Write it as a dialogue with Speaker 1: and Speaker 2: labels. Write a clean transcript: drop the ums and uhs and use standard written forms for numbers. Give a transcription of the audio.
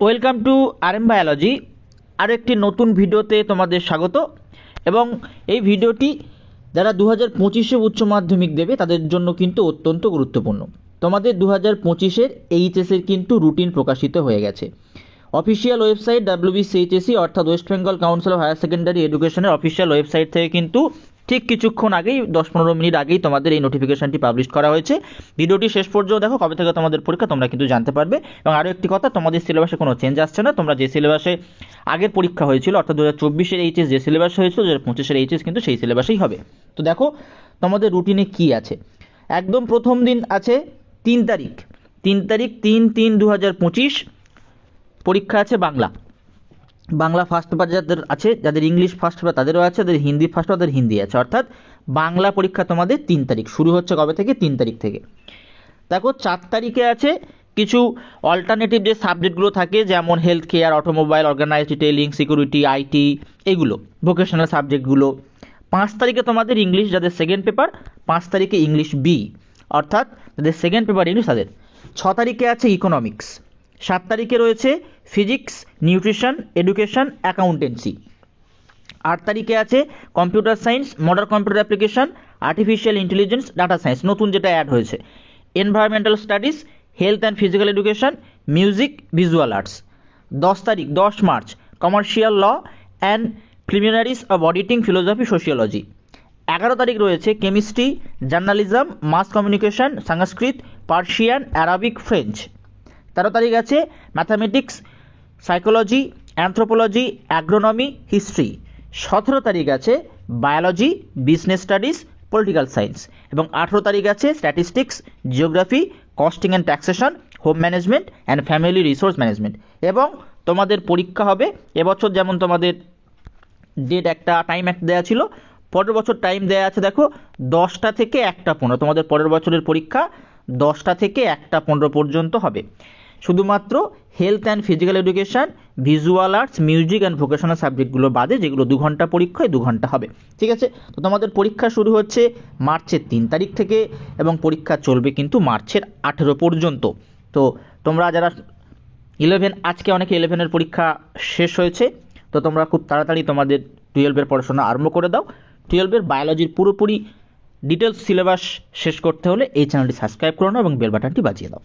Speaker 1: Welcome to RM biology. আরও একটি নতুন ভিডিওতে তোমাদের স্বাগত। এবং এই ভিডিওটি যারা 2025-এ উচ্চ মাধ্যমিক দেবে তাদের জন্য কিন্তু অত্যন্ত গুরুত্বপূর্ণ। তোমাদের 2025-এর এইচএসের কিন্তু রুটিন প্রকাশিত হয়ে গেছে। অফিসিয়াল ওয়েবসাইট WBCHSE অর্থাৎ west Bengal council of higher secondary এডুকেশনের অফিসিয়াল ওয়েবসাইট থেকে কিন্তু ঠিক কিছুক্ষণ আগেই 10-15 মিনিট আগেই তোমাদের এই নোটিফিকেশনটি পাবলিশ করা হয়েছে। ভিডিওটি শেষ পর্যন্ত দেখো, কবে থেকে তোমাদের পরীক্ষা তোমরা কিন্তু জানতে পারবে। এবং আরও একটি কথা, তোমাদের সিলেবাসে কোনো চেঞ্জ আসছে না। তোমরা যে সিলেবাসে আগের পরীক্ষা হয়েছিল অর্থাৎ 2024-এর এইচএস যে সিলেবাস হয়েছিল, 2025-এর এইচএস কিন্তু সেই সিলেবাসেই হবে। তো দেখো তোমাদের রুটিনে কি আছে। একদম প্রথম দিন আছে 3 তারিখ 3/3/2025 পরীক্ষা আছে বাংলা ফার্স্ট পেপার যাদের আছে, যাদের ইংলিশ ফার্স্ট পেপার তাদেরও আছে, যাদের হিন্দি ফার্স্ট পেপার তাদের হিন্দি আছে। অর্থাৎ বাংলা পরীক্ষা তোমাদের 3 তারিখ শুরু হচ্ছে। কবে থেকে? 3 তারিখ থেকে। দেখো 4 তারিখে আছে কিছু অল্টারনেটিভ যে সাবজেক্টগুলো থাকে, যেমন health care, automobile, organise detailing, security, IT, এগুলো ভোকেশনাল সাবজেক্টগুলো। 5 তারিখে তোমাদের ইংলিশ যাদের সেকেন্ড পেপার, 5 তারিখে ইংলিশ বি অর্থাৎ যাদের সেকেন্ড পেপার ইংলিশ তাদের। 6 তারিখে আছে ইকোনমিক্স। 7 তারিখে রয়েছে ফিজিক্স, নিউট্রিশন, এডুকেশন, অ্যাকাউন্টেন্সি। 8 তারিখে আছে computer science, modern computer application, artificial intelligence, data science, নতুন যেটা অ্যাড হয়েছে, environmental studies, health and physical education, music, visual arts. 10 March commercial law and preliminaries of auditing, philosophy, sociology. 11 তারিখ রয়েছে chemistry, journalism, mass communication, Sanskrit, Persian, Arabic, French. 13 তারিখ আছে mathematics, psychology, anthropology, agronomy, history. 17 তারিখ আছে biology, business studies, political science. এবং 18 তারিখ আছে statistics, geography, costing and taxation, home management and family resource management. এবং তোমাদের পরীক্ষা হবে এবছর যেমন তোমাদের ডেট একটা টাইম একটা দেওয়া ছিল, পরের বছর টাইম দেওয়া আছে। দেখো 10টা থেকে 1টা 15 তোমাদের পরের বছরের পরীক্ষা 10টা থেকে 1টা 15 পর্যন্ত হবে। শুধুমাত্র health and physical education, visual arts, music and vocational সাবজেক্টগুলো বাদে, যেগুলো 2 ঘন্টা পরীক্ষায় 2 ঘন্টা হবে। ঠিক আছে? তো তোমাদের পরীক্ষা শুরু হচ্ছে মার্চের 3 তারিখ থেকে এবং পরীক্ষা চলবে কিন্তু মার্চের 18 পর্যন্ত। তো তোমরা যারা 11 আজকে অনেকে 11-এর পরীক্ষা শেষ হয়েছে, তো তোমরা খুব তাড়াতাড়ি তোমাদের 12-এর পড়াশোনা আরম্ভ করে দাও। 12-এর বায়োলজির পুরোপুরি ডিটেলস সিলেবাস শেষ করতে হলে এই চ্যানেলটি সাবস্ক্রাইব করে নাও এবং বেল বাটনটি বাজিয়ে দাও।